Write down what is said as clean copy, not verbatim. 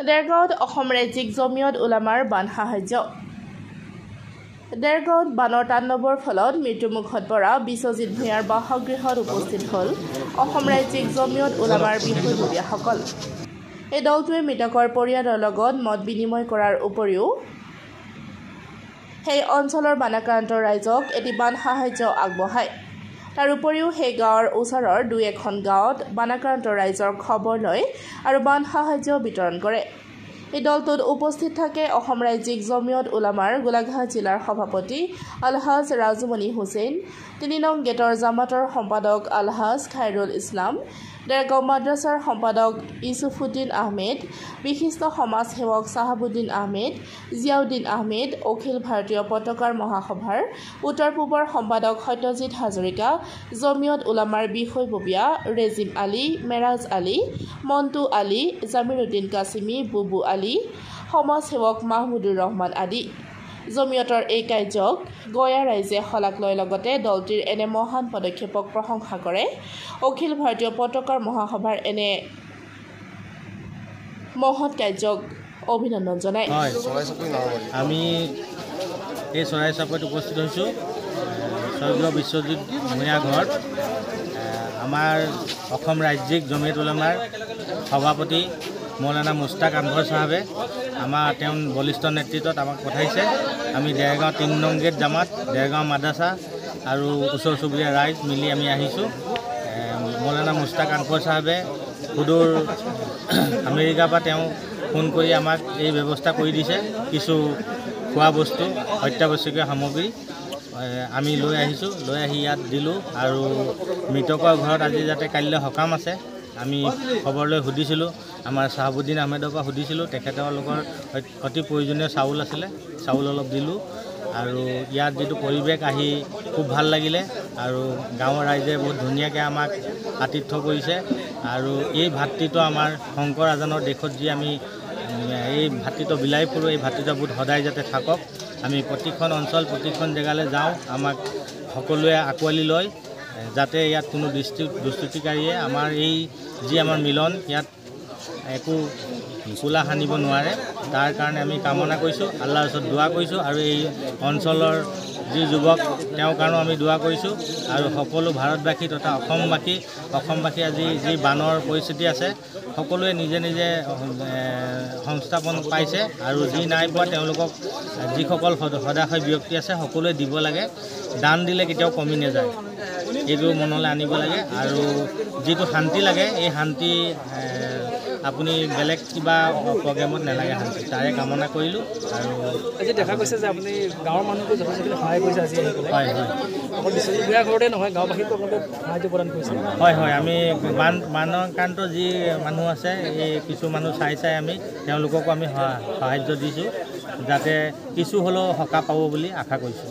দেৰগাঁৱত অসম ৰাজ্যিক জমিয়ত উলামাৰ বান সাহায্য। দেৰগাঁৱত বানৰ তাণ্ডৱৰ ফলত মৃত্যুমুখত পৰা বিশ্বজিৎ ভূঞাৰ বাসগৃহত উপস্থিত হ'ল অসম ৰাজ্যিক জমিয়ত উলামাৰ বিষয়ববীয়াসকল। এই দলটোৱে মৃতকৰ পৰিয়ালৰ লগত মত বিনিময় কৰাৰ উপৰিও সেই অঞ্চলৰ বানাক্ৰান্ত ৰাইজক এটি বান সাহায্য আগবঢ়ায়। তাৰ উপৰিও সেই গাঁৱৰ ওচৰৰ ২-১খন গাঁৱত বানাক্ৰান্ত ৰাইজৰ খবৰ লয় আৰু বান সাহায্য বিতৰণ কৰে। এই দলটোত উপস্থিত থাকে অসম ৰাজ্যিক জমিয়ত উলামাৰ গোলাঘাট জিলাৰ সভাপতি আলহাজ ৰাজুমণি হুছেইন, ৩ নং গেটৰ জামাতৰ সম্পাদক আলহাজ খাইৰুল ইছলাম, দেৰগাঁও মাদ্ৰাছাৰ সম্পাদক ইছুফুদ্দিন আহমেদ, বিশিষ্ট সমাজ সেৱক চাহাবুদ্দিন আহমেদ, জিয়াউদ্দিন আহমেদ, অখিল ভাৰতীয় পতাকাৰ মহাসভাৰ উত্তৰ-পূবৰ সম্পাদক সত্যজিৎ হাজৰিকা, জমিয়ত উলামাৰ বিষয়ববীয়া ৰেজিম আলী, মেৰাজ আলী, মণ্টু আলী, জামিৰুদ্দিন কাছিমি, বুবু আলী, সমাজ সেৱক মাহমুদুৰ ৰহমান আদি। জমিয়তৰ এই কাৰ্যক গয়া ৰাইজে শলাগ লয়, লগতে দলটিৰ এনে মহান পদক্ষেপক প্ৰশংসা কৰে। অখিল ভাৰতীয় পতাকাৰ মহাসভাৰ এনে মহৎ কাৰ্যক অভিনন্দন জনায়। আমি এই চৰাই চাপত উপস্থিত হৈছোঁ স্বৰ্গীয় বিশ্বজিৎ ভূঞা ঘৰত। আমাৰ অসম ৰাজ্যিক জমিয়ত উলামাৰ সভাপতি মৌলানা মুস্তাক আনভৰ চাহাবে তেওঁ বলিষ্ঠ নেতৃত্বত আমাক পঠাইছে। আমি দেৰগাঁও ৩ নং গেট জামাত, দেৰগাঁও মাদ্ৰাছা আৰু ওচৰ চুবুৰীয়া ৰাইজ মিলি আমি আহিছোঁ। মৌলানা মুস্তাক আনভৰ চাহাবে সুদূৰ আমেৰিকাৰ পৰা তেওঁ ফোন কৰি আমাক এই ব্যৱস্থা কৰি দিছে। কিছু খোৱা বস্তু, অত্যাৱশ্যকীয় সামগ্ৰী আমি লৈ আহিছোঁ, লৈ আহি ইয়াত দিলোঁ। আৰু মৃতকৰ ঘৰত আজি যাতে কাইলৈ সকাম আছে, আমি খবৰ লৈ সুধিছিলোঁ, আমাৰ চাহাবুদ্দিন আহমেদৰ পৰা সুধিছিলোঁ, তেখেতলোকৰ অতি প্ৰয়োজনীয় চাউল আছিলে, চাউল অলপ দিলোঁ। আৰু ইয়াত যিটো পৰিৱেশ আহি খুব ভাল লাগিলে আৰু গাঁৱৰ ৰাইজে বহুত ধুনীয়াকৈ আমাক আতিথ্য কৰিছে। আৰু এই ভাতৃত্ব আমাৰ শংকৰ আজানৰ দেশত যি আমি এই ভাতৃত্ব বিলাই ফুৰোঁ, এই ভাতৃত্ববোধ সদায় যাতে থাকক। আমি প্ৰতিখন অঞ্চল, প্ৰতিখন জেগালৈ যাওঁ, আমাক সকলোৱে আঁকোৱালি লয়, যাতে ইয়াত কোনো দুষ্কৃতিকাৰীয়ে আমাৰ এই যি আমাৰ মিলন ইয়াত একো কোলা সানিব নোৱাৰে। তাৰ কাৰণে আমি কামনা কৰিছোঁ, আল্লাহৰ ওচৰত দোৱা কৰিছোঁ। আৰু এই অঞ্চলৰ যি যুৱক তেওঁৰ কাৰণেও আমি দোৱা কৰিছোঁ। আৰু সকলো ভাৰতবাসী তথা অসমবাসী আজি যি বানৰ পৰিস্থিতি আছে, সকলোৱে নিজে নিজে সংস্থাপন পাইছে। আৰু যি নাই পোৱা তেওঁলোকক যিসকল সদাশয় ব্যক্তি আছে সকলোৱে দিব লাগে। দান দিলে কেতিয়াও কমি নাযায়, এইটো মনলৈ আনিব লাগে। আৰু যিটো শান্তি লাগে, এই শান্তি আপুনি বেলেগ কিবা প্ৰগ্ৰেমত নালাগে, শান্তি তাৰে কামনা কৰিলোঁ। আৰু আজি দেখা গৈছে যে আপুনি গাঁৱৰ মানুহকো যথেষ্টখিনি সহায় কৰিছে আজি আহি পেলাই। হয় হয়, অকল বিশ্বজিৎ ভূঞাৰ ঘৰতে নহয়, গাঁওবাসীকো আপোনালোকে সাহায্য প্ৰদান কৰিছে। হয় হয়, আমি বানাক্ৰান্ত যি মানুহ আছে, এই কিছু মানুহ চাই আমি তেওঁলোককো আমি সাহায্য দিছোঁ, যাতে কিছু হ'লেও সকাহ পাব বুলি আশা কৰিছোঁ।